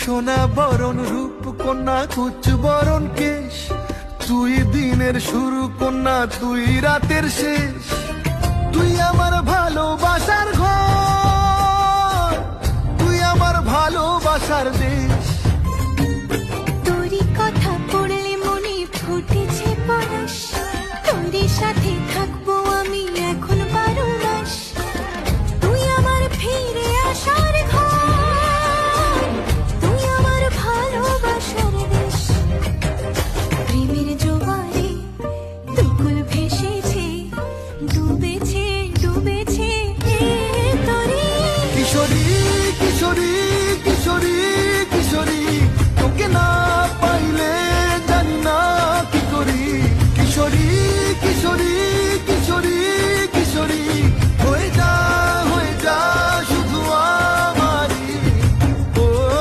সোনা বরণ রূপ কন্যা কুচ বরণ কেশ, তুই দিনের শুরু কন্যা তুই রাতের শেষ। তুই আমার ভালোবাসার ঘর, তুই আমার ভালোবাসার দেশ।